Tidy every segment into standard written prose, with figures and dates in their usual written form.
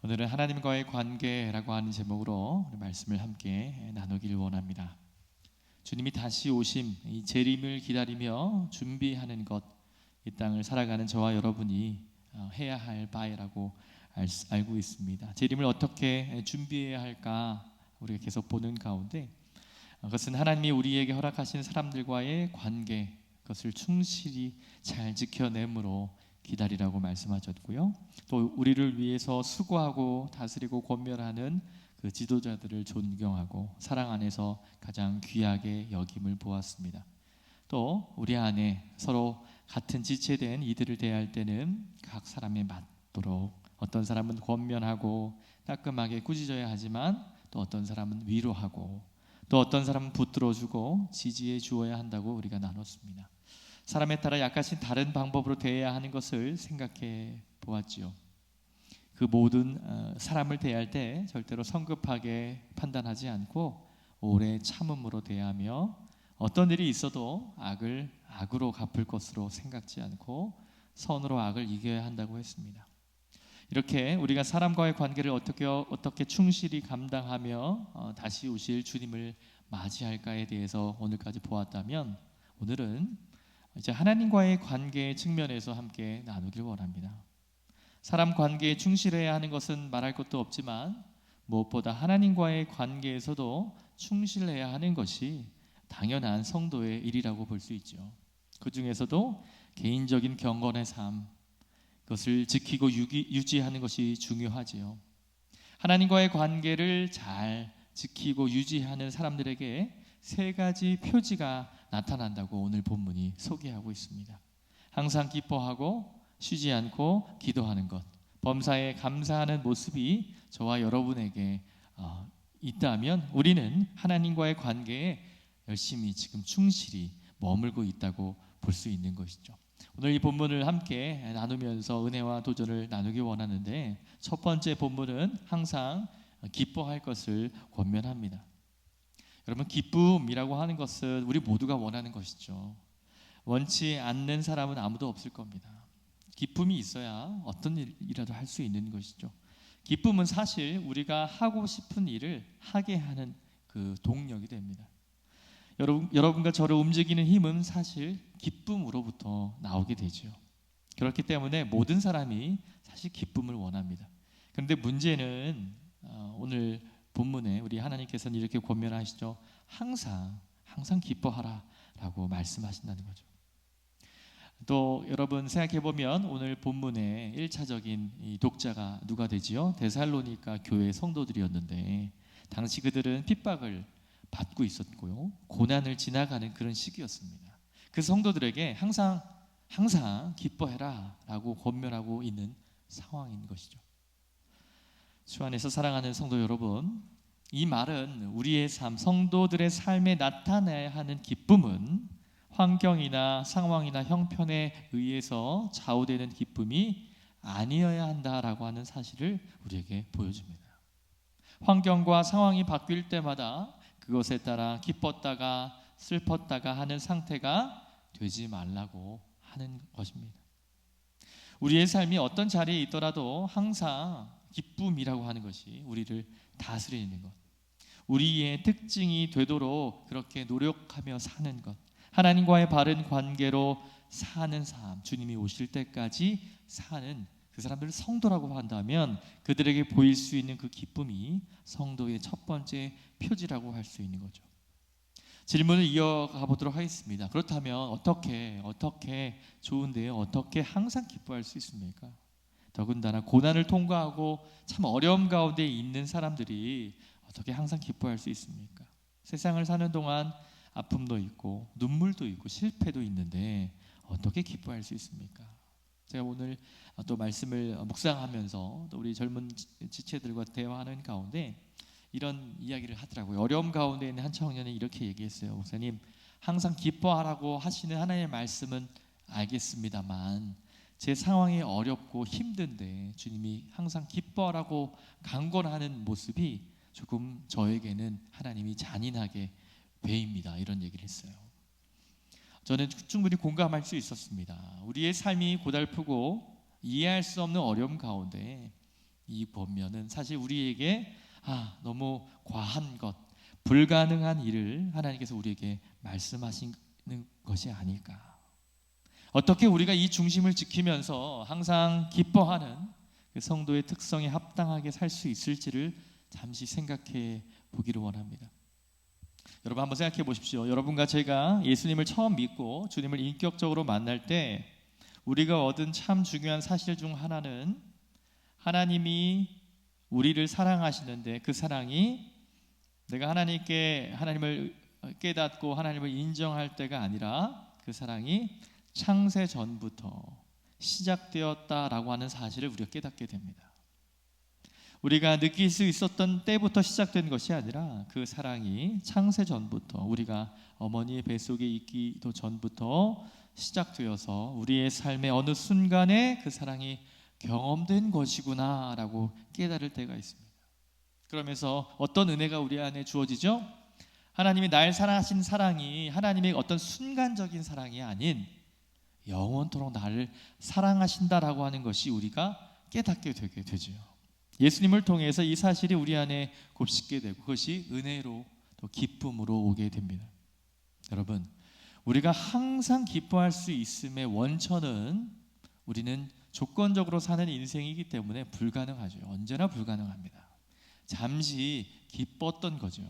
오늘은 하나님과의 관계라고 하는 제목으로 말씀을 함께 나누길 원합니다. 주님이 다시 오심, 이 재림을 기다리며 준비하는 것, 이 땅을 살아가는 저와 여러분이 해야 할 바라고 알고 있습니다. 재림을 어떻게 준비해야 할까 우리가 계속 보는 가운데, 그것은 하나님이 우리에게 허락하신 사람들과의 관계, 그것을 충실히 잘 지켜내므로 기다리라고 말씀하셨고요. 또 우리를 위해서 수고하고 다스리고 권면하는 그 지도자들을 존경하고 사랑 안에서 가장 귀하게 여김을 보았습니다. 또 우리 안에 서로 같은 지체된 이들을 대할 때는 각 사람에 맞도록, 어떤 사람은 권면하고 따끔하게 꾸짖어야 하지만 또 어떤 사람은 위로하고, 또 어떤 사람은 붙들어주고 지지해 주어야 한다고 우리가 나눴습니다. 사람에 따라 약간씩 다른 방법으로 대해야 하는 것을 생각해 보았지요. 그 모든 사람을 대할 때 절대로 성급하게 판단하지 않고 오래 참음으로 대하며, 어떤 일이 있어도 악을 악으로 갚을 것으로 생각지 않고 선으로 악을 이겨야 한다고 했습니다. 이렇게 우리가 사람과의 관계를 어떻게 충실히 감당하며 다시 오실 주님을 맞이할까에 대해서 오늘까지 보았다면, 오늘은 이제 하나님과의 관계 측면에서 함께 나누길 원합니다. 사람 관계에 충실해야 하는 것은 말할 것도 없지만, 무엇보다 하나님과의 관계에서도 충실해야 하는 것이 당연한 성도의 일이라고 볼 수 있죠. 그 중에서도 개인적인 경건의 삶, 그것을 지키고 유지하는 것이 중요하지요. 하나님과의 관계를 잘 지키고 유지하는 사람들에게 세 가지 표지가 나타난다고 오늘 본문이 소개하고 있습니다. 항상 기뻐하고 쉬지 않고 기도하는 것, 범사에 감사하는 모습이 저와 여러분에게 있다면 우리는 하나님과의 관계에 열심히 지금 충실히 머물고 있다고 볼 수 있는 것이죠. 오늘 이 본문을 함께 나누면서 은혜와 도전을 나누기 원하는데, 첫 번째 본문은 항상 기뻐할 것을 권면합니다. 여러분, 기쁨이라고 하는 것은 우리 모두가 원하는 것이죠. 원치 않는 사람은 아무도 없을 겁니다. 기쁨이 있어야 어떤 일이라도 할 수 있는 것이죠. 기쁨은 사실 우리가 하고 싶은 일을 하게 하는 그 동력이 됩니다. 여러분과 저를 움직이는 힘은 사실 기쁨으로부터 나오게 되죠. 그렇기 때문에 모든 사람이 사실 기쁨을 원합니다. 그런데 문제는 오늘 본문에 우리 하나님께서는 이렇게 권면하시죠. 항상 기뻐하라 라고 말씀하신다는 거죠. 또 여러분 생각해 보면 오늘 본문의 1차적인 이 독자가 누가 되지요? 데살로니가 교회 성도들이었는데, 당시 그들은 핍박을 받고 있었고요, 고난을 지나가는 그런 시기였습니다. 그 성도들에게 항상 기뻐해라 라고 권면하고 있는 상황인 것이죠. 주 안에서 사랑하는 성도 여러분, 이 말은 우리의 삶, 성도들의 삶에 나타나야 하는 기쁨은 환경이나 상황이나 형편에 의해서 좌우되는 기쁨이 아니어야 한다라고 하는 사실을 우리에게 보여줍니다. 환경과 상황이 바뀔 때마다 그것에 따라 기뻤다가 슬펐다가 하는 상태가 되지 말라고 하는 것입니다. 우리의 삶이 어떤 자리에 있더라도 항상 기쁨이라고 하는 것이 우리를 다스리는 것, 우리의 특징이 되도록 그렇게 노력하며 사는 것, 하나님과의 바른 관계로 사는 삶, 주님이 오실 때까지 사는 그 사람들을 성도라고 한다면 그들에게 보일 수 있는 그 기쁨이 성도의 첫 번째 표지라고 할 수 있는 거죠. 질문을 이어가 보도록 하겠습니다. 그렇다면 어떻게 좋은데요? 어떻게 항상 기뻐할 수 있습니까? 더군다나 고난을 통과하고 참 어려움 가운데 있는 사람들이 어떻게 항상 기뻐할 수 있습니까? 세상을 사는 동안 아픔도 있고 눈물도 있고 실패도 있는데 어떻게 기뻐할 수 있습니까? 제가 오늘 또 말씀을 묵상하면서 또 우리 젊은 지체들과 대화하는 가운데 이런 이야기를 하더라고요. 어려움 가운데 있는 한 청년이 이렇게 얘기했어요. 목사님, 항상 기뻐하라고 하시는 하나님의 말씀은 알겠습니다만 제 상황이 어렵고 힘든데 주님이 항상 기뻐하라고 강권하는 모습이 조금 저에게는 하나님이 잔인하게 배입니다. 이런 얘기를 했어요. 저는 충분히 공감할 수 있었습니다. 우리의 삶이 고달프고 이해할 수 없는 어려움 가운데 이 권면은 사실 우리에게 너무 과한 것, 불가능한 일을 하나님께서 우리에게 말씀하시는 것이 아닐까. 어떻게 우리가 이 중심을 지키면서 항상 기뻐하는 그 성도의 특성에 합당하게 살 수 있을지를 잠시 생각해 보기를 원합니다. 여러분 한번 생각해 보십시오. 여러분과 제가 예수님을 처음 믿고 주님을 인격적으로 만날 때 우리가 얻은 참 중요한 사실 중 하나는 하나님이 우리를 사랑하시는데 그 사랑이 내가 하나님을 깨닫고 하나님을 인정할 때가 아니라 그 사랑이 창세 전부터 시작되었다라고 하는 사실을 우리가 깨닫게 됩니다. 우리가 느낄 수 있었던 때부터 시작된 것이 아니라 그 사랑이 창세 전부터 우리가 어머니의 뱃속에 있기도 전부터 시작되어서 우리의 삶의 어느 순간에 그 사랑이 경험된 것이구나 라고 깨달을 때가 있습니다. 그러면서 어떤 은혜가 우리 안에 주어지죠? 하나님이 날 사랑하신 사랑이 하나님의 어떤 순간적인 사랑이 아닌 영원토록 나를 사랑하신다라고 하는 것이 우리가 깨닫게 되게 되죠. 예수님을 통해서 이 사실이 우리 안에 곱씹게 되고 그것이 은혜로 또 기쁨으로 오게 됩니다. 여러분, 우리가 항상 기뻐할 수 있음의 원천은 우리는 조건적으로 사는 인생이기 때문에 불가능하죠. 언제나 불가능합니다. 잠시 기뻤던 거죠.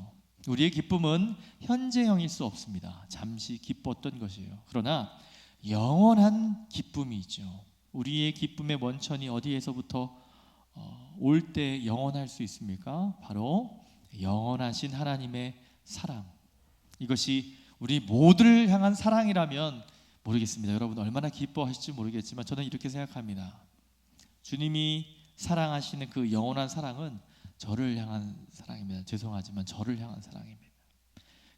우리의 기쁨은 현재형일 수 없습니다. 잠시 기뻤던 것이에요. 그러나 영원한 기쁨이 있죠. 우리의 기쁨의 원천이 어디에서부터 올 때 영원할 수 있습니까? 바로 영원하신 하나님의 사랑. 이것이 우리 모두를 향한 사랑이라면 모르겠습니다. 여러분 얼마나 기뻐하실지 모르겠지만 저는 이렇게 생각합니다. 주님이 사랑하시는 그 영원한 사랑은 저를 향한 사랑입니다. 죄송하지만 저를 향한 사랑입니다.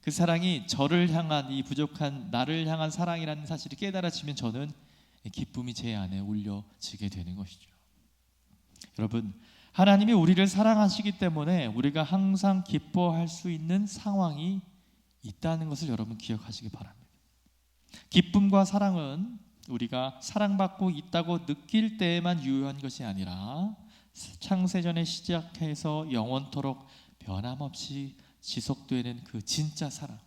그 사랑이 저를 향한 이 부족한 나를 향한 사랑이라는 사실이 깨달아지면 저는 기쁨이 제 안에 울려지게 되는 것이죠. 여러분, 하나님이 우리를 사랑하시기 때문에 우리가 항상 기뻐할 수 있는 상황이 있다는 것을 여러분 기억하시기 바랍니다. 기쁨과 사랑은 우리가 사랑받고 있다고 느낄 때에만 유효한 것이 아니라 창세전에 시작해서 영원토록 변함없이 지속되는 그 진짜 사랑.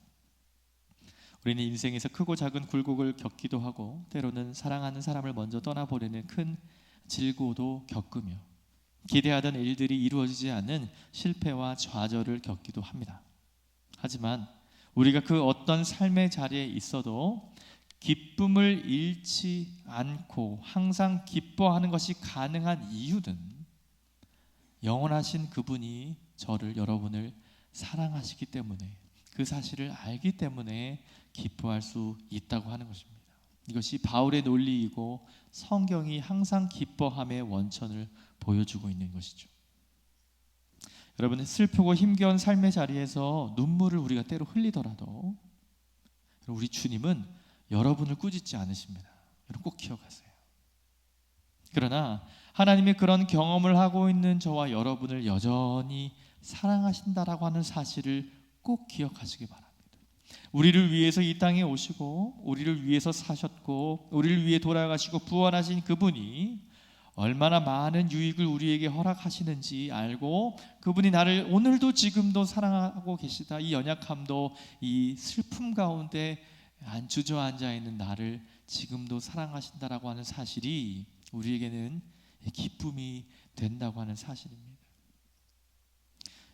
우리는 인생에서 크고 작은 굴곡을 겪기도 하고 때로는 사랑하는 사람을 먼저 떠나보내는 큰 질고도 겪으며 기대하던 일들이 이루어지지 않는 실패와 좌절을 겪기도 합니다. 하지만 우리가 그 어떤 삶의 자리에 있어도 기쁨을 잃지 않고 항상 기뻐하는 것이 가능한 이유는 영원하신 그분이 저를 여러분을 사랑하시기 때문에 그 사실을 알기 때문에 기뻐할 수 있다고 하는 것입니다. 이것이 바울의 논리이고 성경이 항상 기뻐함의 원천을 보여주고 있는 것이죠. 여러분, 슬프고 힘겨운 삶의 자리에서 눈물을 우리가 때로 흘리더라도 우리 주님은 여러분을 꾸짖지 않으십니다. 여러분 꼭 기억하세요. 그러나 하나님이 그런 경험을 하고 있는 저와 여러분을 여전히 사랑하신다라고 하는 사실을 꼭 기억하시기 바랍니다. 우리를 위해서 이 땅에 오시고 우리를 위해서 사셨고 우리를 위해 돌아가시고 부활하신 그분이 얼마나 많은 유익을 우리에게 허락하시는지 알고 그분이 나를 오늘도 지금도 사랑하고 계시다. 이 연약함도 이 슬픔 가운데 주저앉아 있는 나를 지금도 사랑하신다라고 하는 사실이 우리에게는 기쁨이 된다고 하는 사실입니다.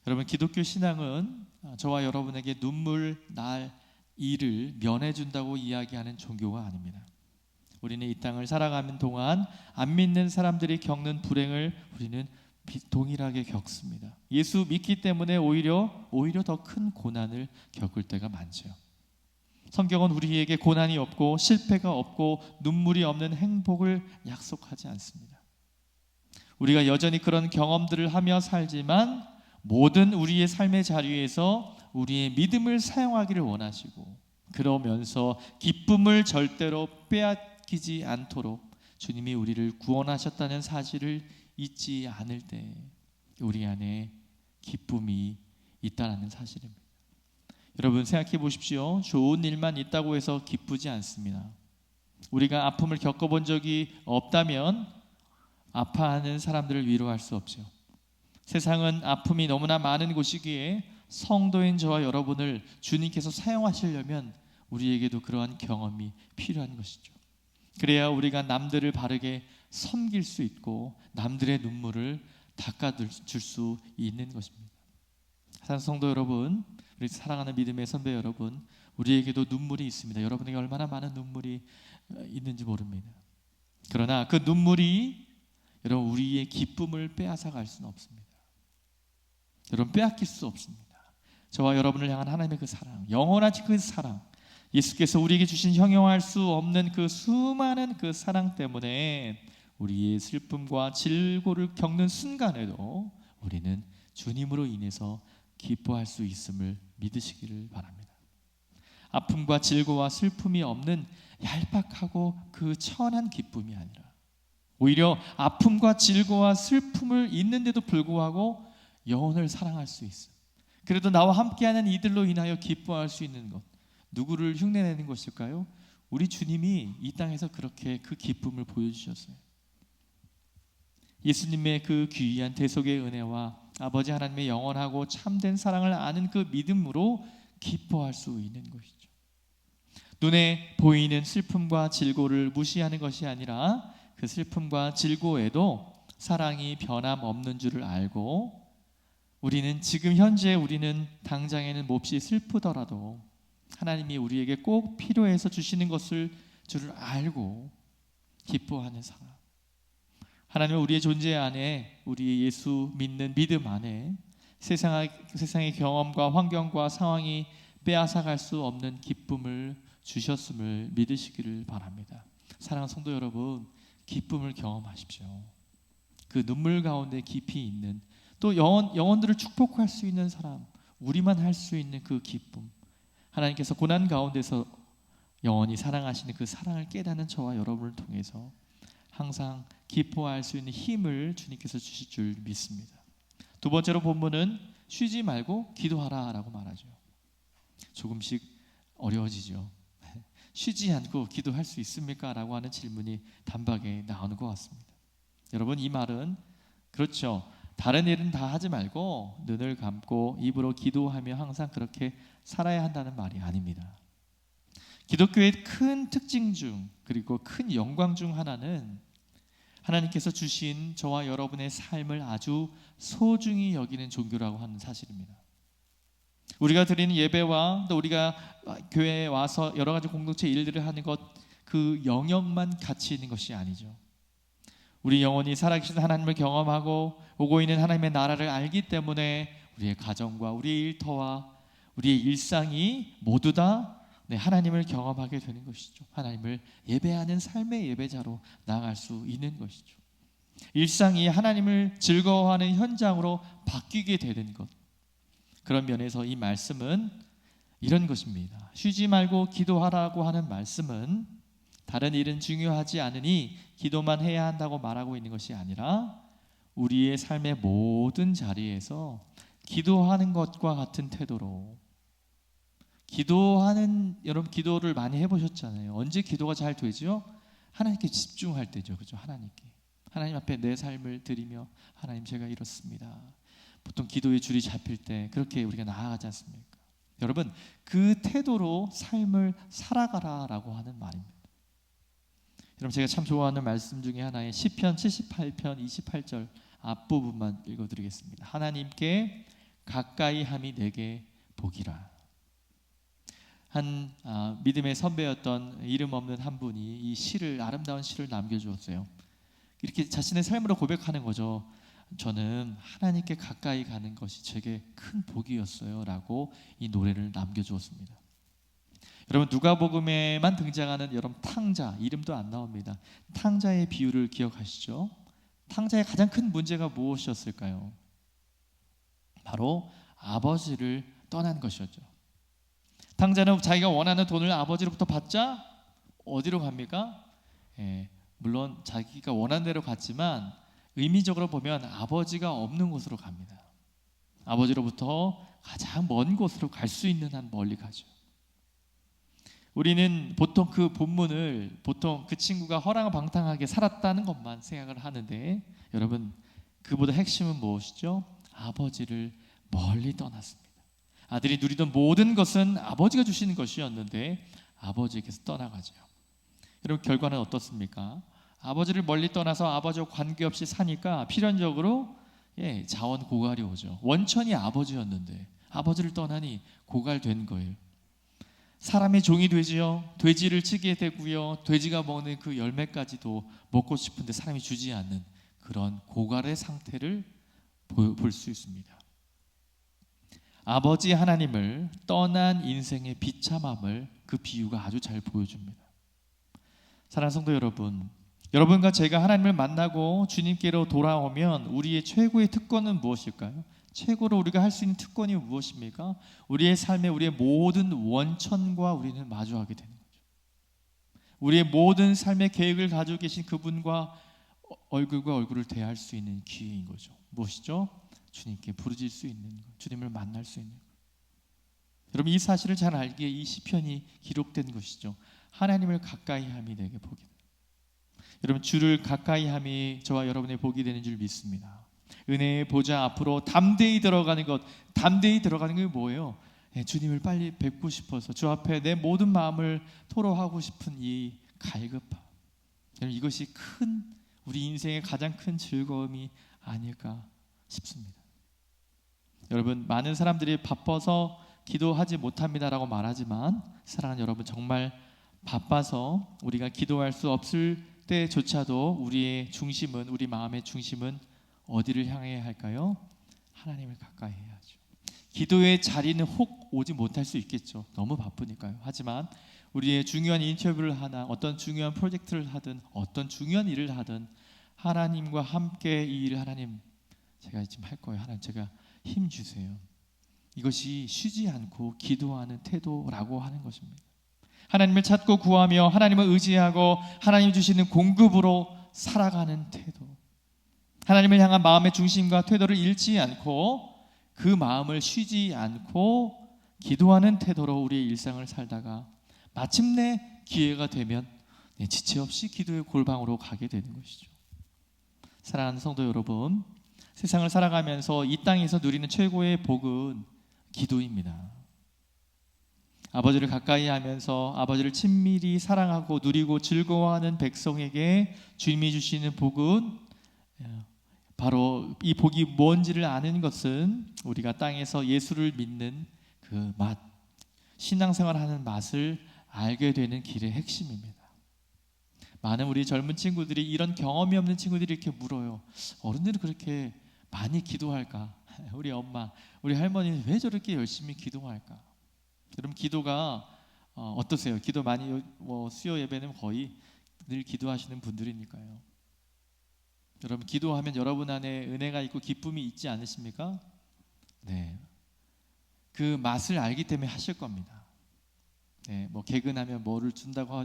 여러분, 기독교 신앙은 저와 여러분에게 눈물 날 일을 면해준다고 이야기하는 종교가 아닙니다. 우리는 이 땅을 살아가는 동안 안 믿는 사람들이 겪는 불행을 우리는 동일하게 겪습니다. 예수 믿기 때문에 오히려 더 큰 고난을 겪을 때가 많죠. 성경은 우리에게 고난이 없고 실패가 없고 눈물이 없는 행복을 약속하지 않습니다. 우리가 여전히 그런 경험들을 하며 살지만 모든 우리의 삶의 자리에서 우리의 믿음을 사용하기를 원하시고 그러면서 기쁨을 절대로 빼앗기지 않도록 주님이 우리를 구원하셨다는 사실을 잊지 않을 때 우리 안에 기쁨이 있다는 사실입니다. 여러분 생각해 보십시오. 좋은 일만 있다고 해서 기쁘지 않습니다. 우리가 아픔을 겪어본 적이 없다면 아파하는 사람들을 위로할 수 없죠. 세상은 아픔이 너무나 많은 곳이기에 성도인 저와 여러분을 주님께서 사용하시려면 우리에게도 그러한 경험이 필요한 것이죠. 그래야 우리가 남들을 바르게 섬길 수 있고 남들의 눈물을 닦아줄 수 있는 것입니다. 사랑하는 성도 여러분, 우리 사랑하는 믿음의 선배 여러분, 우리에게도 눈물이 있습니다. 여러분에게 얼마나 많은 눈물이 있는지 모릅니다. 그러나 그 눈물이 여러분 우리의 기쁨을 빼앗아 갈 수는 없습니다. 여러분 빼앗길 수 없습니다. 저와 여러분을 향한 하나님의 그 사랑, 영원하신 그 사랑, 예수께서 우리에게 주신 형용할 수 없는 그 수많은 그 사랑 때문에 우리의 슬픔과 질고를 겪는 순간에도 우리는 주님으로 인해서 기뻐할 수 있음을 믿으시기를 바랍니다. 아픔과 질고와 슬픔이 없는 얄팍하고 그 천한 기쁨이 아니라 오히려 아픔과 질고와 슬픔을 있는데도 불구하고 영혼을 사랑할 수 있음, 그래도 나와 함께하는 이들로 인하여 기뻐할 수 있는 것, 누구를 흉내내는 것일까요? 우리 주님이 이 땅에서 그렇게 그 기쁨을 보여주셨어요. 예수님의 그 귀한 대속의 은혜와 아버지 하나님의 영원하고 참된 사랑을 아는 그 믿음으로 기뻐할 수 있는 것이죠. 눈에 보이는 슬픔과 질고를 무시하는 것이 아니라 그 슬픔과 질고에도 사랑이 변함없는 줄을 알고, 우리는 지금 현재 우리는 당장에는 몹시 슬프더라도 하나님이 우리에게 꼭 필요해서 주시는 것을 줄을 알고 기뻐하는 사람, 하나님은 우리의 존재 안에, 우리 예수 믿는 믿음 안에 세상의 경험과 환경과 상황이 빼앗아갈 수 없는 기쁨을 주셨음을 믿으시기를 바랍니다. 사랑하는 성도 여러분, 기쁨을 경험하십시오. 그 눈물 가운데 깊이 있는, 또 영혼들을 축복할 수 있는 사람, 우리만 할 수 있는 그 기쁨, 하나님께서 고난 가운데서 영원히 사랑하시는 그 사랑을 깨닫는 저와 여러분을 통해서 항상 기뻐할 수 있는 힘을 주님께서 주실 줄 믿습니다. 두 번째로 본문은 쉬지 말고 기도하라 라고 말하죠. 조금씩 어려워지죠. 쉬지 않고 기도할 수 있습니까? 라고 하는 질문이 단박에 나오는 것 같습니다. 여러분, 이 말은 그렇죠, 다른 일은 다 하지 말고 눈을 감고 입으로 기도하며 항상 그렇게 살아야 한다는 말이 아닙니다. 기독교의 큰 특징 중, 그리고 큰 영광 중 하나는 하나님께서 주신 저와 여러분의 삶을 아주 소중히 여기는 종교라고 하는 사실입니다. 우리가 드리는 예배와 또 우리가 교회에 와서 여러 가지 공동체 일들을 하는 것, 그 영역만 가치 있는 것이 아니죠. 우리 영혼이 살아계신 하나님을 경험하고 오고 있는 하나님의 나라를 알기 때문에 우리의 가정과 우리의 일터와 우리의 일상이 모두 다 하나님을 경험하게 되는 것이죠. 하나님을 예배하는 삶의 예배자로 나아갈 수 있는 것이죠. 일상이 하나님을 즐거워하는 현장으로 바뀌게 되는 것, 그런 면에서 이 말씀은 이런 것입니다. 쉬지 말고 기도하라고 하는 말씀은 다른 일은 중요하지 않으니 기도만 해야 한다고 말하고 있는 것이 아니라 우리의 삶의 모든 자리에서 기도하는 것과 같은 태도로, 여러분 기도를 많이 해보셨잖아요. 언제 기도가 잘 되죠? 하나님께 집중할 때죠. 그죠? 하나님 앞에 내 삶을 드리며, 하나님 제가 이렇습니다. 보통 기도의 줄이 잡힐 때 그렇게 우리가 나아가지 않습니까? 여러분, 그 태도로 삶을 살아가라라고 하는 말입니다. 여러분, 제가 참 좋아하는 말씀 중에 하나의 시편 78편 28절 앞부분만 읽어드리겠습니다. 하나님께 가까이 함이 내게 복이라. 한 믿음의 선배였던 이름 없는 한 분이 이 시를, 아름다운 시를 남겨주었어요. 이렇게 자신의 삶으로 고백하는 거죠. 저는 하나님께 가까이 가는 것이 제게 큰 복이었어요 라고 이 노래를 남겨주었습니다. 여러분, 누가복음에만 등장하는 여러분 탕자, 이름도 안 나옵니다. 탕자의 비유를 기억하시죠? 탕자의 가장 큰 문제가 무엇이었을까요? 바로 아버지를 떠난 것이었죠. 탕자는 자기가 원하는 돈을 아버지로부터 받자 어디로 갑니까? 물론 자기가 원하는 대로 갔지만 의미적으로 보면 아버지가 없는 곳으로 갑니다. 아버지로부터 가장 먼 곳으로 갈 수 있는 한 멀리 가죠. 우리는 보통 그 본문을 보통 그 친구가 허랑방탕하게 살았다는 것만 생각을 하는데, 여러분 그보다 핵심은 무엇이죠? 아버지를 멀리 떠났습니다. 아들이 누리던 모든 것은 아버지가 주시는 것이었는데 아버지에게서 떠나가죠. 여러분 결과는 어떻습니까? 아버지를 멀리 떠나서 아버지와 관계없이 사니까 필연적으로 자원고갈이 오죠. 원천이 아버지였는데 아버지를 떠나니 고갈된 거예요. 사람의 종이 되지요. 돼지를 치게 되고요. 돼지가 먹는 그 열매까지도 먹고 싶은데 사람이 주지 않는 그런 고갈의 상태를 볼 수 있습니다. 아버지 하나님을 떠난 인생의 비참함을 그 비유가 아주 잘 보여줍니다. 사랑하는 성도 여러분, 여러분과 제가 하나님을 만나고 주님께로 돌아오면 우리의 최고의 특권은 무엇일까요? 최고로 우리가 할 수 있는 특권이 무엇입니까? 우리의 삶에 우리의 모든 원천과 우리는 마주하게 되는 거죠. 우리의 모든 삶의 계획을 가지고 계신 그분과 얼굴과 얼굴을 대할 수 있는 기회인 거죠. 무엇이죠? 주님께 부르질 수 있는 것, 주님을 만날 수 있는 것. 여러분 이 사실을 잘 알기에 이 시편이 기록된 것이죠. 하나님을 가까이함이 내게 복이다. 여러분 주를 가까이함이 저와 여러분의 복이 되는 줄 믿습니다. 은혜의 보좌 앞으로 담대히 들어가는 것, 담대히 들어가는 게 뭐예요? 주님을 빨리 뵙고 싶어서 주 앞에 내 모든 마음을 토로하고 싶은 이 갈급함. 여러분 이것이 우리 인생의 가장 큰 즐거움이 아닐까 싶습니다. 여러분 많은 사람들이 바빠서 기도하지 못합니다라고 말하지만 사랑하는 여러분 정말 바빠서 우리가 기도할 수 없을 때조차도 우리의 중심은, 우리 마음의 중심은 어디를 향해야 할까요? 하나님을 가까이 해야죠. 기도의 자리는 혹 오지 못할 수 있겠죠. 너무 바쁘니까요. 하지만 우리의 중요한 인터뷰를 하나, 어떤 중요한 프로젝트를 하든 어떤 중요한 일을 하든 하나님과 함께 이 일을 하나님 제가 지금 할 거예요. 하나님 제가 힘 주세요. 이것이 쉬지 않고 기도하는 태도라고 하는 것입니다. 하나님을 찾고 구하며 하나님을 의지하고 하나님 주시는 공급으로 살아가는 태도. 하나님을 향한 마음의 중심과 태도를 잃지 않고 그 마음을 쉬지 않고 기도하는 태도로 우리의 일상을 살다가 마침내 기회가 되면 지체 없이 기도의 골방으로 가게 되는 것이죠. 사랑하는 성도 여러분, 세상을 살아가면서 이 땅에서 누리는 최고의 복은 기도입니다. 아버지를 가까이 하면서 아버지를 친밀히 사랑하고 누리고 즐거워하는 백성에게 주님이 주시는 복은 바로 이 복이 뭔지를 아는 것은 우리가 땅에서 예수를 믿는 그 맛, 신앙생활하는 맛을 알게 되는 길의 핵심입니다. 많은 우리 젊은 친구들이 이런 경험이 없는 친구들이 이렇게 물어요. 어른들은 그렇게 많이 기도할까? 우리 엄마, 우리 할머니는 왜 저렇게 열심히 기도할까? 여러분 기도가 어떠세요? 기도 많이 수요 예배는 거의 늘 기도하시는 분들이니까요. 여러분 기도하면 여러분 안에 은혜가 있고 기쁨이 있지 않으십니까? 네, 그 맛을 알기 때문에 하실 겁니다. 네, 개근하면 뭐를 준다고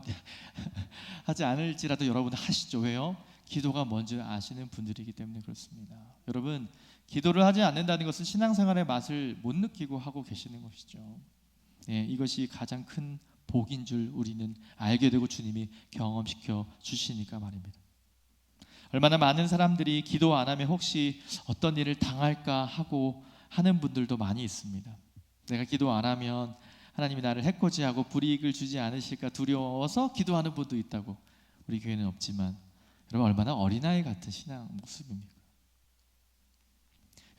하지 않을지라도 여러분 하시죠. 왜요? 기도가 뭔지 아시는 분들이기 때문에 그렇습니다. 여러분 기도를 하지 않는다는 것은 신앙생활의 맛을 못 느끼고 하고 계시는 것이죠. 네, 이것이 가장 큰 복인 줄 우리는 알게 되고 주님이 경험시켜 주시니까 말입니다. 얼마나 많은 사람들이 기도 안 하면 혹시 어떤 일을 당할까 하고 하는 분들도 많이 있습니다. 내가 기도 안 하면 하나님이 나를 해코지하고 불이익을 주지 않으실까 두려워서 기도하는 분도 있다고. 우리 교회는 없지만 여러분 얼마나 어린아이 같은 신앙 모습입니까?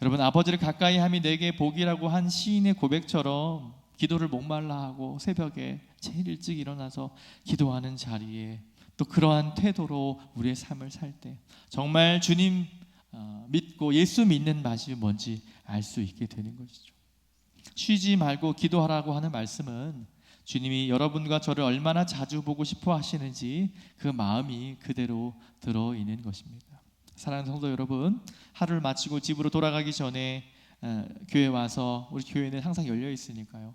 여러분 아버지를 가까이 함이 내게 복이라고 한 시인의 고백처럼 기도를 목말라 하고 새벽에 제일 일찍 일어나서 기도하는 자리에 또 그러한 태도로 우리의 삶을 살 때 정말 주님 믿고 예수 믿는 맛이 뭔지 알 수 있게 되는 것이죠. 쉬지 말고 기도하라고 하는 말씀은 주님이 여러분과 저를 얼마나 자주 보고 싶어 하시는지 그 마음이 그대로 들어있는 것입니다. 사랑하는 성도 여러분, 하루를 마치고 집으로 돌아가기 전에 교회 와서, 우리 교회는 항상 열려 있으니까요,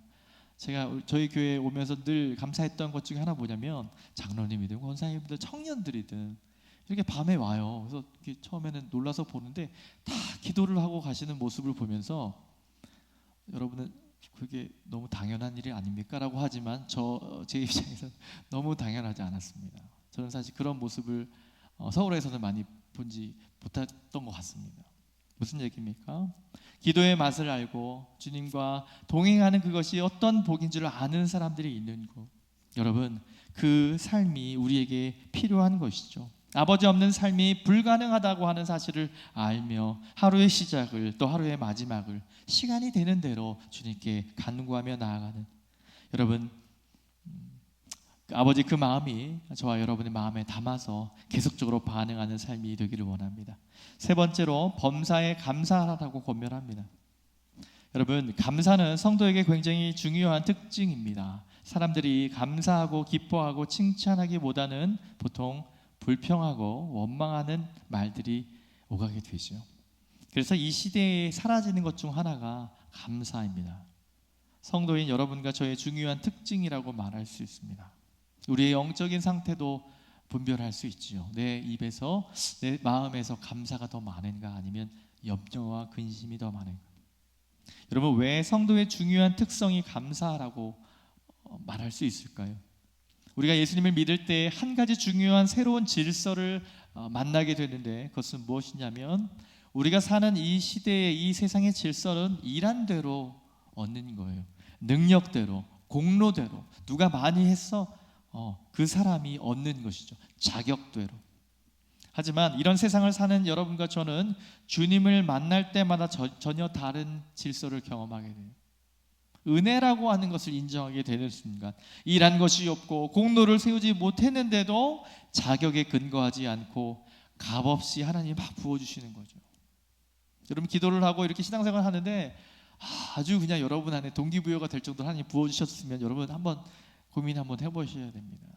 제가 저희 교회에 오면서 늘 감사했던 것 중에 하나 뭐냐면 장로님이든 권사님이든 청년들이든 이렇게 밤에 와요. 그래서 처음에는 놀라서 보는데 다 기도를 하고 가시는 모습을 보면서 여러분은 그게 너무 당연한 일이 아닙니까? 라고 하지만 제 입장에서는 너무 당연하지 않았습니다. 저는 사실 그런 모습을 서울에서는 많이 본지 못했던 것 같습니다. 무슨 얘기입니까? 기도의 맛을 알고 주님과 동행하는 그것이 어떤 복인 줄 아는 사람들이 있는 곳, 여러분, 그 삶이 우리에게 필요한 것이죠. 아버지 없는 삶이 불가능하다고 하는 사실을 알며 하루의 시작을 또 하루의 마지막을 시간이 되는 대로 주님께 간구하며 나아가는, 여러분, 아버지 그 마음이 저와 여러분의 마음에 담아서 계속적으로 반응하는 삶이 되기를 원합니다. 세 번째로 범사에 감사하라고 권면합니다. 여러분, 감사는 성도에게 굉장히 중요한 특징입니다. 사람들이 감사하고 기뻐하고 칭찬하기보다는 보통 불평하고 원망하는 말들이 오가게 되죠. 그래서 이 시대에 사라지는 것 중 하나가 감사입니다. 성도인 여러분과 저의 중요한 특징이라고 말할 수 있습니다. 우리의 영적인 상태도 분별할 수 있지요. 내 입에서, 내 마음에서 감사가 더 많은가, 아니면 염려와 근심이 더 많은가. 여러분, 왜 성도의 중요한 특성이 감사라고 말할 수 있을까요? 우리가 예수님을 믿을 때 한 가지 중요한 새로운 질서를 만나게 되는데, 그것은 무엇이냐면 우리가 사는 이 시대의, 이 세상의 질서는 일한 대로 얻는 거예요. 능력대로, 공로대로, 누가 많이 했어, 그 사람이 얻는 것이죠. 자격대로. 하지만 이런 세상을 사는 여러분과 저는 주님을 만날 때마다 전혀 다른 질서를 경험하게 돼요. 은혜라고 하는 것을 인정하게 되는 순간, 일한 것이 없고 공로를 세우지 못했는데도 자격에 근거하지 않고 값없이 하나님이 막 부어주시는 거죠. 여러분, 기도를 하고 이렇게 신앙생활을 하는데 아주 그냥 여러분 안에 동기부여가 될 정도로 하나님 부어주셨으면 여러분 한번 고민 한번 해보셔야 됩니다.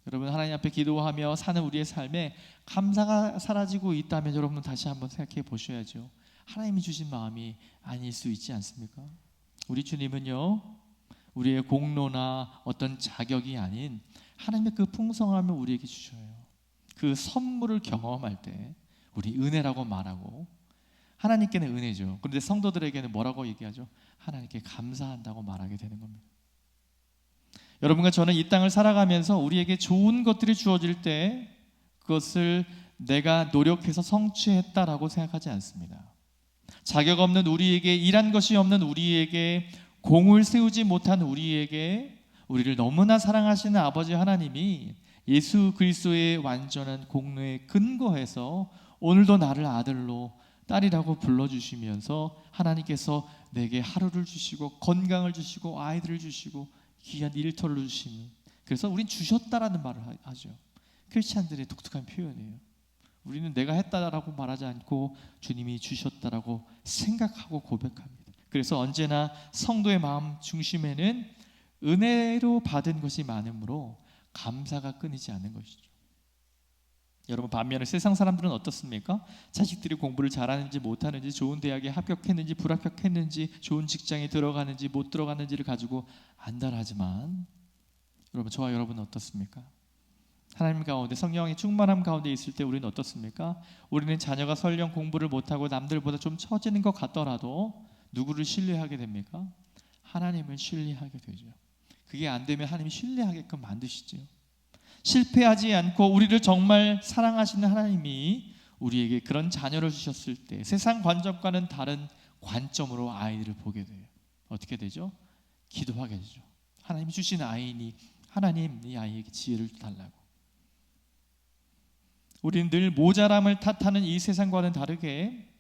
여러분, 하나님 앞에 기도하며 사는 우리의 삶에 감사가 사라지고 있다면 여러분 다시 한번 생각해 보셔야죠. 하나님이 주신 마음이 아닐 수 있지 않습니까? 우리 주님은요, 우리의 공로나 어떤 자격이 아닌 하나님의 그 풍성함을 우리에게 주셔요. 그 선물을 경험할 때 우리 은혜라고 말하고, 하나님께는 은혜죠. 그런데 성도들에게는 뭐라고 얘기하죠? 하나님께 감사한다고 말하게 되는 겁니다. 여러분과 저는 이 땅을 살아가면서 우리에게 좋은 것들이 주어질 때 그것을 내가 노력해서 성취했다라고 생각하지 않습니다. 자격 없는 우리에게, 일한 것이 없는 우리에게, 공을 세우지 못한 우리에게 우리를 너무나 사랑하시는 아버지 하나님이 예수 그리스도의 완전한 공로에 근거해서 오늘도 나를 아들로, 딸이라고 불러주시면서 하나님께서 내게 하루를 주시고 건강을 주시고 아이들을 주시고 귀한 일터를 주시니, 그래서 우린 주셨다라는 말을 하죠. 크리스찬들의 독특한 표현이에요. 우리는 내가 했다라고 말하지 않고 주님이 주셨다라고 생각하고 고백합니다. 그래서 언제나 성도의 마음 중심에는 은혜로 받은 것이 많으므로 감사가 끊이지 않는 것이죠. 여러분, 반면에 세상 사람들은 어떻습니까? 자식들이 공부를 잘하는지 못하는지, 좋은 대학에 합격했는지 불합격했는지, 좋은 직장에 들어가는지 못 들어가는지를 가지고 안달하지만, 여러분, 저와 여러분은 어떻습니까? 하나님 가운데, 성령의 충만함 가운데 있을 때 우리는 어떻습니까? 우리는 자녀가 설령 공부를 못하고 남들보다 좀 처지는 것 같더라도 누구를 신뢰하게 됩니까? 하나님을 신뢰하게 되죠. 그게 안 되면 하나님이 신뢰하게끔 만드시죠. 실패하지 않고 우리를 정말 사랑하시는 하나님이 우리에게 그런 자녀를 주셨을 때 세상 관점과는 다른 관점으로 아이들을 보게 돼요. 어떻게 되죠? 기도하게 되죠. 하나님이 주신 아이니, 하나님 이 아이에게 지혜를 달라고. 우리는 늘 모자람을 탓하는 이 세상과는 다르게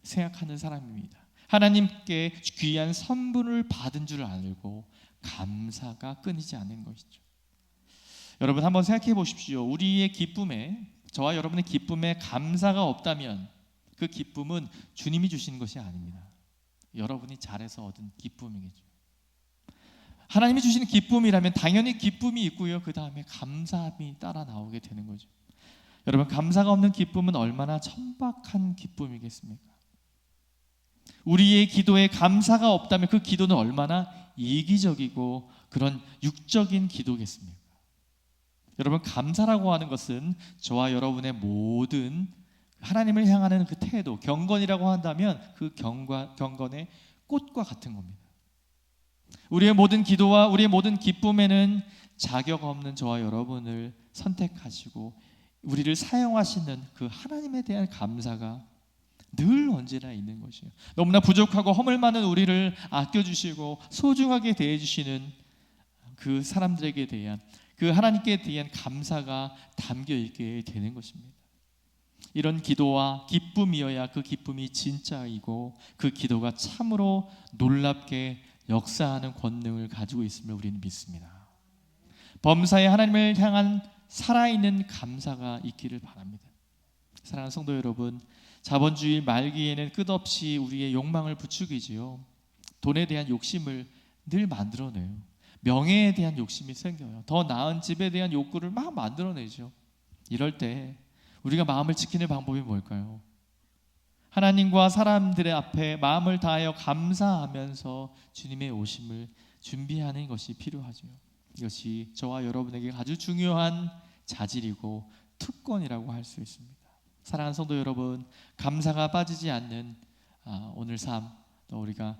생각하는 사람입니다. 하나님께 귀한 선물을 받은 줄 알고 감사가 끊이지 않는 것이죠. 여러분, 한번 생각해 보십시오. 우리의 기쁨에, 저와 여러분의 기쁨에 감사가 없다면 그 기쁨은 주님이 주신 것이 아닙니다. 여러분이 잘해서 얻은 기쁨이겠죠. 하나님이 주시는 기쁨이라면 당연히 기쁨이 있고요, 그 다음에 감사함이 따라 나오게 되는 거죠. 여러분, 감사가 없는 기쁨은 얼마나 천박한 기쁨이겠습니까? 우리의 기도에 감사가 없다면 그 기도는 얼마나 이기적이고 그런 육적인 기도겠습니까? 여러분, 감사라고 하는 것은 저와 여러분의 모든 하나님을 향하는 그 태도, 경건이라고 한다면 그 경건의 꽃과 같은 겁니다. 우리의 모든 기도와 우리의 모든 기쁨에는 자격 없는 저와 여러분을 선택하시고 우리를 사용하시는 그 하나님에 대한 감사가 늘 언제나 있는 것이에요. 너무나 부족하고 허물 많은 우리를 아껴주시고 소중하게 대해주시는 그 사람들에게 대한, 그 하나님께 대한 감사가 담겨 있게 되는 것입니다. 이런 기도와 기쁨이어야 그 기쁨이 진짜이고 그 기도가 참으로 놀랍게 역사하는 권능을 가지고 있음을 우리는 믿습니다. 범사에 하나님을 향한 살아있는 감사가 있기를 바랍니다. 사랑하는 성도 여러분, 자본주의 말기에는 끝없이 우리의 욕망을 부추기지요. 돈에 대한 욕심을 늘 만들어내요. 명예에 대한 욕심이 생겨요. 더 나은 집에 대한 욕구를 막 만들어내죠. 이럴 때 우리가 마음을 지키는 방법이 뭘까요? 하나님과 사람들의 앞에 마음을 다하여 감사하면서 주님의 오심을 준비하는 것이 필요하죠. 이것이 저와 여러분에게 아주 중요한 자질이고 특권이라고 할 수 있습니다. 사랑하는 성도 여러분, 감사가 빠지지 않는 오늘 삶, 또 우리가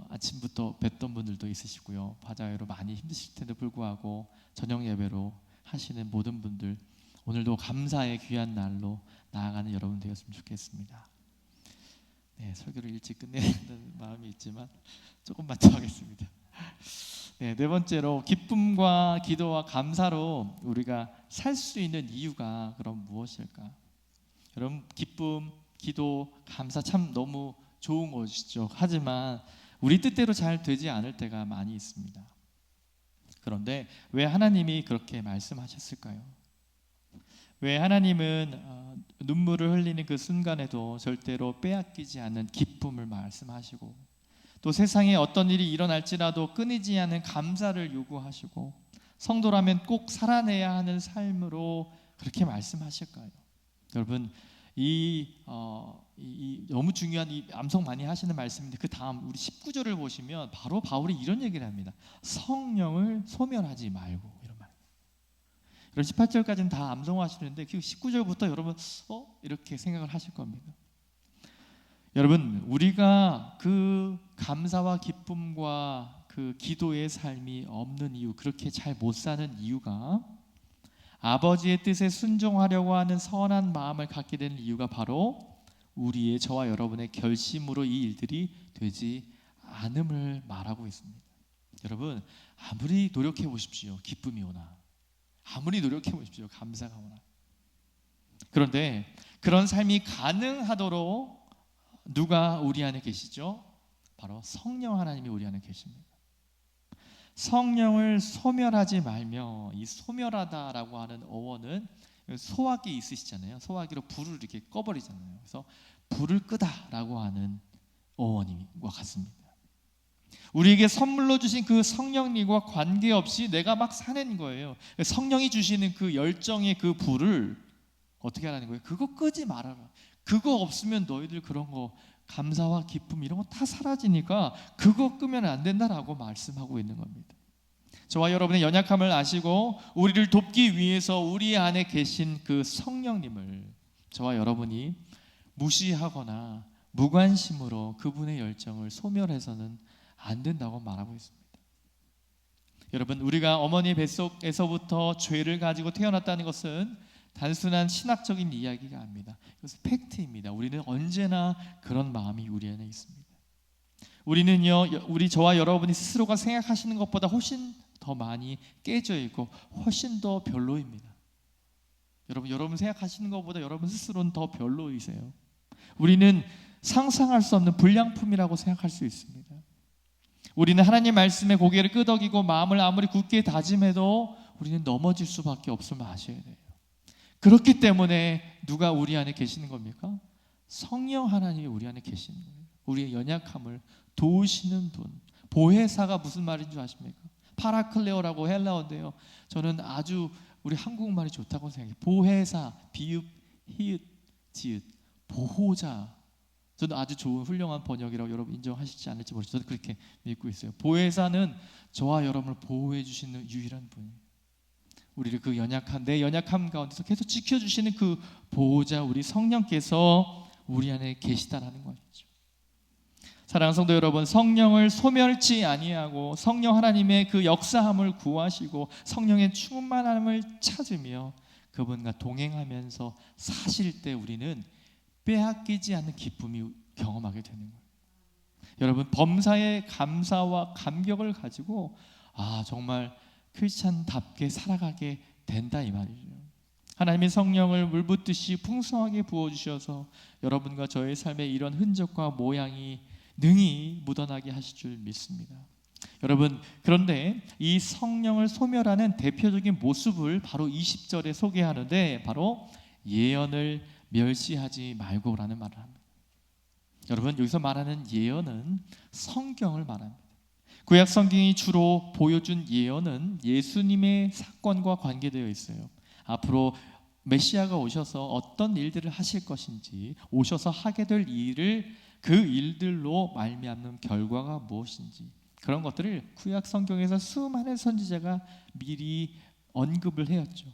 아침부터 뵀던 분들도 있으시고요, 바자회로 많이 힘드실 텐데 불구하고 저녁 예배로 하시는 모든 분들, 오늘도 감사의 귀한 날로 나아가는 여러분 되었으면 좋겠습니다. 네, 설교를 일찍 끝내는 마음이 있지만 조금만 더 하겠습니다. 네 번째로 기쁨과 기도와 감사로 우리가 살 수 있는 이유가 그럼 무엇일까? 여러분, 기쁨, 기도, 감사 참 너무 좋은 것이죠. 하지만 우리 뜻대로 잘 되지 않을 때가 많이 있습니다. 그런데 왜 하나님이 그렇게 말씀하셨을까요? 왜 하나님은 눈물을 흘리는 그 순간에도 절대로 빼앗기지 않는 기쁨을 말씀하시고, 또 세상에 어떤 일이 일어날지라도 끊이지 않는 감사를 요구하시고, 성도라면 꼭 살아내야 하는 삶으로 그렇게 말씀하실까요? 여러분, 이 너무 중요한 이 암송 많이 하시는 말씀인데, 그 다음 우리 19절을 보시면 바로 바울이 이런 얘기를 합니다. 성령을 소멸하지 말고, 이런 말. 여러분 18절까지는 다 암송하시는데 그 19절부터 여러분 이렇게 생각을 하실 겁니다. 여러분, 우리가 그 감사와 기쁨과 그 기도의 삶이 없는 이유, 그렇게 잘 못 사는 이유가, 아버지의 뜻에 순종하려고 하는 선한 마음을 갖게 되는 이유가 바로 우리의, 저와 여러분의 결심으로 이 일들이 되지 않음을 말하고 있습니다. 여러분, 아무리 노력해 보십시오, 기쁨이 오나, 아무리 노력해 보십시오, 감사가 오나, 그런데 그런 삶이 가능하도록 누가 우리 안에 계시죠? 바로 성령 하나님이 우리 안에 계십니다. 성령을 소멸하지 말며, 이 소멸하다라고 하는 어원은 소화기 있으시잖아요. 소화기로 불을 이렇게 꺼버리잖아요. 그래서 불을 끄다라고 하는 어원과 같습니다. 우리에게 선물로 주신 그 성령님과 관계없이 내가 막 사는 거예요. 성령이 주시는 그 열정의 그 불을 어떻게 하라는 거예요? 그거 끄지 말아라. 그거 없으면 너희들 그런 거, 감사와 기쁨 이런 거 다 사라지니까 그거 끄면 안 된다라고 말씀하고 있는 겁니다. 저와 여러분의 연약함을 아시고 우리를 돕기 위해서 우리 안에 계신 그 성령님을 저와 여러분이 무시하거나 무관심으로 그분의 열정을 소멸해서는 안 된다고 말하고 있습니다. 여러분, 우리가 어머니 뱃속에서부터 죄를 가지고 태어났다는 것은 단순한 신학적인 이야기가 아닙니다. 이것은 팩트입니다. 우리는 언제나 그런 마음이 우리 안에 있습니다. 우리는요, 우리 저와 여러분이 스스로가 생각하시는 것보다 훨씬 더 많이 깨져 있고 훨씬 더 별로입니다. 여러분 생각하시는 것보다 여러분 스스로는 더 별로이세요. 우리는 상상할 수 없는 불량품이라고 생각할 수 있습니다. 우리는 하나님 말씀에 고개를 끄덕이고 마음을 아무리 굳게 다짐해도 우리는 넘어질 수밖에 없음을 아셔야 돼요. 그렇기 때문에 누가 우리 안에 계시는 겁니까? 성령 하나님이 우리 안에 계시는 거예요. 우리의 연약함을 도우시는 분. 보혜사가 무슨 말인 줄 아십니까? 파라클레오라고 헬라어인데요, 저는 아주 우리 한국말이 좋다고 생각해요. 보혜사, 비읍, 히읗, 지읒, 보호자. 저는 아주 좋은 훌륭한 번역이라고 여러분 인정하실지 않을지 모르겠어요. 저도 그렇게 믿고 있어요. 보혜사는 저와 여러분을 보호해 주시는 유일한 분이에요. 우리를 그 연약한, 내 연약함 가운데서 계속 지켜주시는 그 보호자, 우리 성령께서 우리 안에 계시다라는 것이죠. 사랑하는 성도 여러분, 성령을 소멸치 아니하고 성령 하나님의 그 역사함을 구하시고 성령의 충만함을 찾으며 그분과 동행하면서 사실 때 우리는 빼앗기지 않는 기쁨이 경험하게 되는 거예요. 여러분, 범사의 감사와 감격을 가지고 정말 크리스찬답게 살아가게 된다 이 말이죠. 하나님의 성령을 물붓듯이 풍성하게 부어주셔서 여러분과 저의 삶에 이런 흔적과 모양이 능히 묻어나게 하실 줄 믿습니다. 여러분, 그런데 이 성령을 소멸하는 대표적인 모습을 바로 20절에 소개하는데 바로 예언을 멸시하지 말고라는 말을 합니다. 여러분, 여기서 말하는 예언은 성경을 말합니다. 구약 성경이 주로 보여준 예언은 예수님의 사건과 관계되어 있어요. 앞으로 메시아가 오셔서 어떤 일들을 하실 것인지, 오셔서 하게 될 일을 그 일들로 말미암는 결과가 무엇인지, 그런 것들을 구약 성경에서 수많은 선지자가 미리 언급을 해왔죠.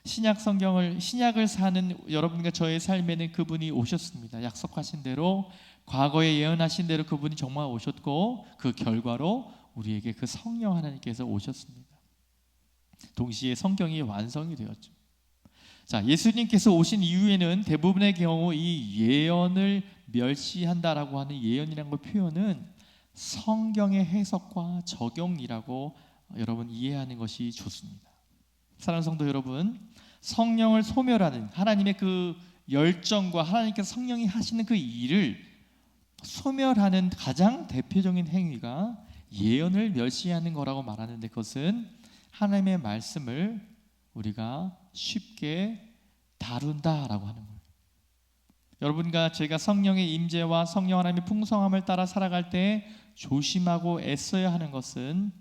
신약을 사는 여러분과 저의 삶에는 그분이 오셨습니다. 약속하신 대로, 과거에 예언하신 대로 그분이 정말 오셨고 그 결과로 우리에게 그 성령 하나님께서 오셨습니다. 동시에 성경이 완성이 되었죠. 자, 예수님께서 오신 이후에는 대부분의 경우 이 예언을 멸시한다라고 하는 예언이라는 걸 표현은 성경의 해석과 적용이라고 여러분 이해하는 것이 좋습니다. 사랑하는 성도 여러분, 성령을 소멸하는 하나님의 그 열정과 하나님께서 성령이 하시는 그 일을 소멸하는 가장 대표적인 행위가 예언을 멸시하는 거라고 말하는데, 그것은 하나님의 말씀을 우리가 쉽게 다룬다라고 하는 거예요. 여러분과 제가 성령의 임재와 성령 하나님의 풍성함을 따라 살아갈 때 조심하고 애써야 하는 것은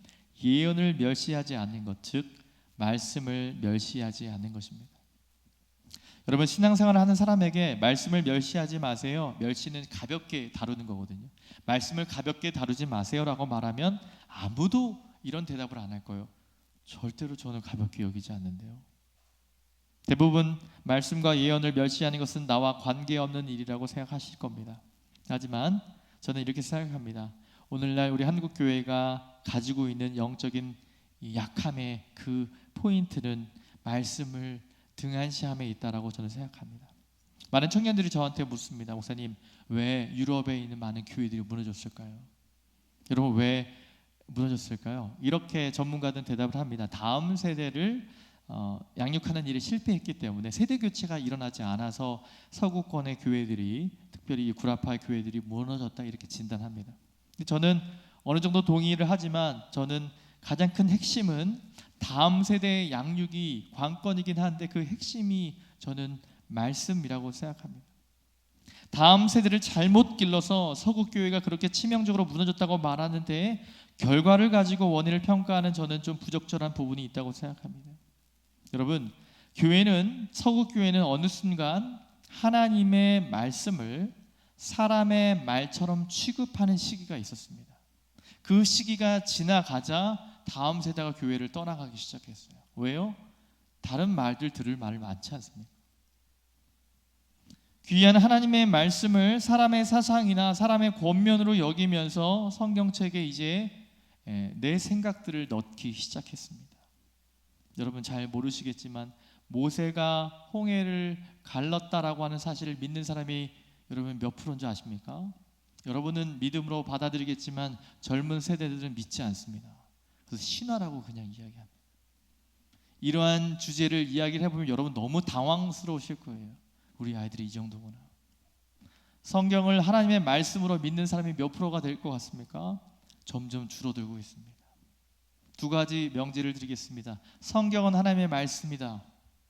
예언을 멸시하지 않는 것, 즉 말씀을 멸시하지 않는 것입니다. 여러분, 신앙생활을 하는 사람에게 말씀을 멸시하지 마세요. 멸시는 가볍게 다루는 거거든요. 말씀을 가볍게 다루지 마세요라고 말하면 아무도 이런 대답을 안 할 거예요. 절대로 저는 가볍게 여기지 않는데요. 대부분 말씀과 예언을 멸시하는 것은 나와 관계없는 일이라고 생각하실 겁니다. 하지만 저는 이렇게 생각합니다. 오늘날 우리 한국교회가 가지고 있는 영적인 약함의 그 포인트는 말씀을 등한시함에 있다라고 저는 생각합니다. 많은 청년들이 저한테 묻습니다. 목사님, 왜 유럽에 있는 많은 교회들이 무너졌을까요? 여러분, 왜 무너졌을까요? 이렇게 전문가들은 대답을 합니다. 다음 세대를 양육하는 일에 실패했기 때문에 세대 교체가 일어나지 않아서 서구권의 교회들이, 특별히 구라파의 교회들이 무너졌다 이렇게 진단합니다. 저는 어느 정도 동의를 하지만 저는 가장 큰 핵심은 다음 세대의 양육이 관건이긴 한데 그 핵심이 저는 말씀이라고 생각합니다. 다음 세대를 잘못 길러서 서구교회가 그렇게 치명적으로 무너졌다고 말하는데 결과를 가지고 원인을 평가하는 저는 좀 부적절한 부분이 있다고 생각합니다. 여러분, 서구교회는 어느 순간 하나님의 말씀을 사람의 말처럼 취급하는 시기가 있었습니다. 그 시기가 지나가자 다음 세대가 교회를 떠나가기 시작했어요. 왜요? 다른 말들 들을 말을 많지 않습니까? 귀한 하나님의 말씀을 사람의 사상이나 사람의 권면으로 여기면서 성경책에 이제 내 생각들을 넣기 시작했습니다. 여러분 잘 모르시겠지만 모세가 홍해를 갈랐다라고 하는 사실을 믿는 사람이 여러분 몇 프로인지 아십니까? 여러분은 믿음으로 받아들이겠지만 젊은 세대들은 믿지 않습니다. 그래서 신화라고 그냥 이야기합니다. 이러한 주제를 이야기를 해보면 여러분 너무 당황스러우실 거예요. 우리 아이들이 이 정도구나. 성경을 하나님의 말씀으로 믿는 사람이 몇 프로가 될 것 같습니까? 점점 줄어들고 있습니다. 두 가지 명제를 드리겠습니다. 성경은 하나님의 말씀이다.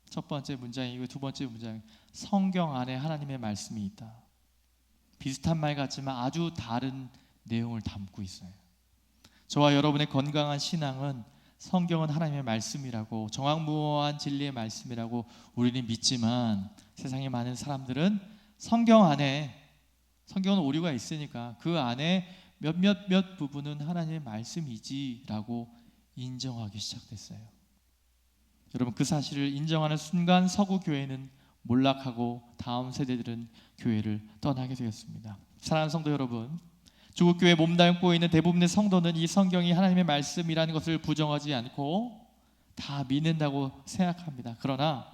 첫 번째 문장이고, 두 번째 문장, 성경 안에 하나님의 말씀이 있다. 비슷한 말 같지만 아주 다른 내용을 담고 있어요. 저와 여러분의 건강한 신앙은 성경은 하나님의 말씀이라고, 정확무어한 진리의 말씀이라고 우리는 믿지만 세상에 많은 사람들은 성경은 오류가 있으니까 그 안에 몇 부분은 하나님의 말씀이지라고 인정하기 시작됐어요. 여러분, 그 사실을 인정하는 순간 서구 교회는 몰락하고 다음 세대들은 교회를 떠나게 되었습니다. 사랑하는 성도 여러분, 조국교회 몸담고 있는 대부분의 성도는 이 성경이 하나님의 말씀이라는 것을 부정하지 않고 다 믿는다고 생각합니다. 그러나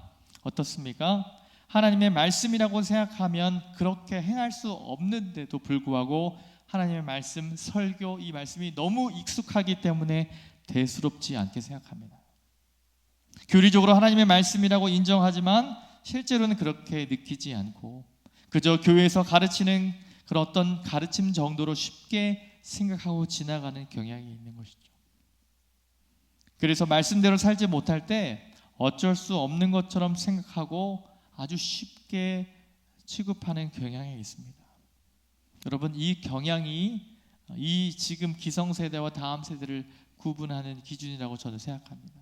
어떻습니까? 하나님의 말씀이라고 생각하면 그렇게 행할 수 없는데도 불구하고 하나님의 말씀, 설교, 이 말씀이 너무 익숙하기 때문에 대수롭지 않게 생각합니다. 교리적으로 하나님의 말씀이라고 인정하지만 실제로는 그렇게 느끼지 않고 그저 교회에서 가르치는 그런 어떤 가르침 정도로 쉽게 생각하고 지나가는 경향이 있는 것이죠. 그래서 말씀대로 살지 못할 때 어쩔 수 없는 것처럼 생각하고 아주 쉽게 취급하는 경향이 있습니다. 여러분, 이 경향이 이 지금 기성세대와 다음 세대를 구분하는 기준이라고 저는 생각합니다.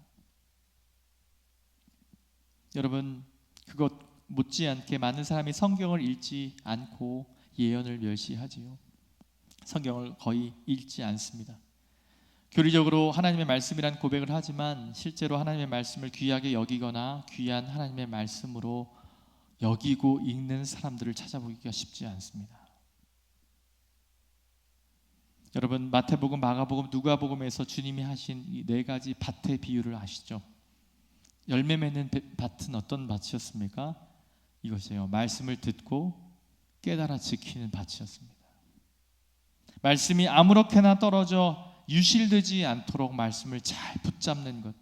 여러분, 그것 못지않게 많은 사람이 성경을 읽지 않고 예언을 멸시하지요. 성경을 거의 읽지 않습니다. 교리적으로 하나님의 말씀이란 고백을 하지만 실제로 하나님의 말씀을 귀하게 여기거나 귀한 하나님의 말씀으로 여기고 읽는 사람들을 찾아보기가 쉽지 않습니다. 여러분, 마태복음, 마가복음, 누가복음에서 주님이 하신 이 네 가지 밭의 비유를 아시죠? 열매 맺는 밭은 어떤 밭이었습니까? 이것이에요. 말씀을 듣고 깨달아 지키는 밭이었습니다. 말씀이 아무렇게나 떨어져 유실되지 않도록 말씀을 잘 붙잡는 것,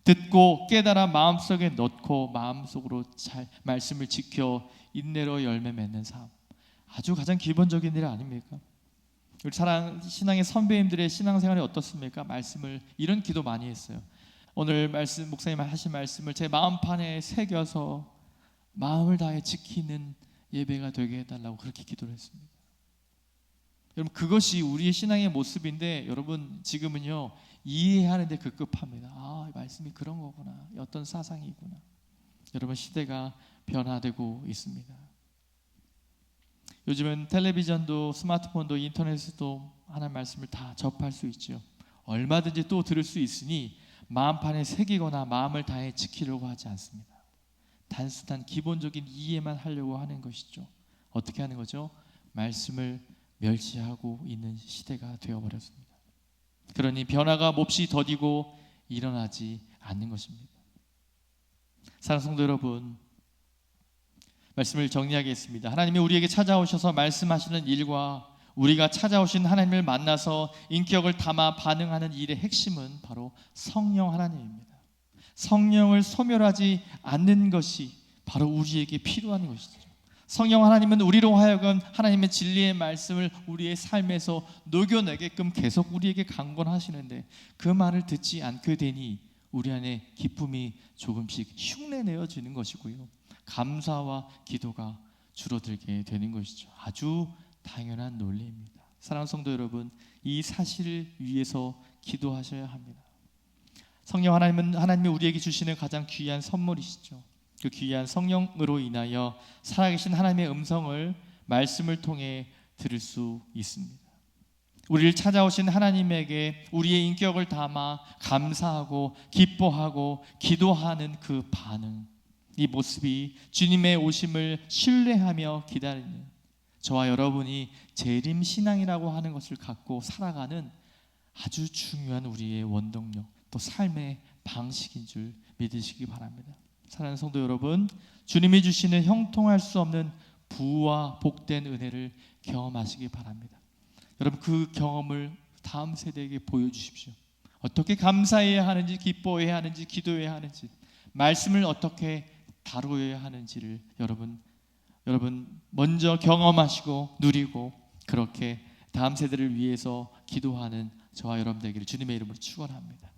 듣고 깨달아 마음속에 넣고 마음속으로 잘 말씀을 지켜 인내로 열매 맺는 삶, 아주 가장 기본적인 일 아닙니까? 우리 신앙의 선배님들의 신앙생활이 어떻습니까? 말씀을 이런 기도 많이 했어요. 오늘 말씀, 목사님 하신 말씀을 제 마음판에 새겨서 마음을 다해 지키는 예배가 되게 해달라고 그렇게 기도를 했습니다. 여러분, 그것이 우리의 신앙의 모습인데 여러분 지금은요 이해하는 데 급급합니다. 아, 말씀이 그런 거구나, 어떤 사상이구나. 여러분, 시대가 변화되고 있습니다. 요즘은 텔레비전도 스마트폰도 인터넷도 하나님 말씀을 다 접할 수 있죠. 얼마든지 또 들을 수 있으니 마음판에 새기거나 마음을 다해 지키려고 하지 않습니다. 단순한 기본적인 이해만 하려고 하는 것이죠. 어떻게 하는 거죠? 말씀을 멸시하고 있는 시대가 되어버렸습니다. 그러니 변화가 몹시 더디고 일어나지 않는 것입니다. 사랑하는 성도 여러분, 말씀을 정리하겠습니다. 하나님이 우리에게 찾아오셔서 말씀하시는 일과 우리가 찾아오신 하나님을 만나서 인격을 담아 반응하는 일의 핵심은 바로 성령 하나님입니다. 성령을 소멸하지 않는 것이 바로 우리에게 필요한 것이죠. 성령 하나님은 우리로 하여금 하나님의 진리의 말씀을 우리의 삶에서 녹여내게끔 계속 우리에게 강권하시는데 그 말을 듣지 않게 되니 우리 안에 기쁨이 조금씩 흉내내어지는 것이고요, 감사와 기도가 줄어들게 되는 것이죠. 아주 당연한 논리입니다. 사랑하는 성도 여러분, 이 사실을 위해서 기도하셔야 합니다. 성령 하나님은 하나님이 우리에게 주시는 가장 귀한 선물이시죠. 그 귀한 성령으로 인하여 살아계신 하나님의 음성을 말씀을 통해 들을 수 있습니다. 우리를 찾아오신 하나님에게 우리의 인격을 담아 감사하고 기뻐하고 기도하는 그 반응, 이 모습이 주님의 오심을 신뢰하며 기다리는 저와 여러분이 재림 신앙이라고 하는 것을 갖고 살아가는 아주 중요한 우리의 원동력, 또 삶의 방식인 줄 믿으시기 바랍니다. 사랑하는 성도 여러분, 주님이 주시는 형통할 수 없는 부와 복된 은혜를 경험하시기 바랍니다. 여러분, 그 경험을 다음 세대에게 보여주십시오. 어떻게 감사해야 하는지, 기뻐해야 하는지, 기도해야 하는지, 말씀을 어떻게 다루어야 하는지를 여러분 먼저 경험하시고 누리고 그렇게 다음 세대를 위해서 기도하는 저와 여러분 되기를 주님의 이름으로 축원합니다.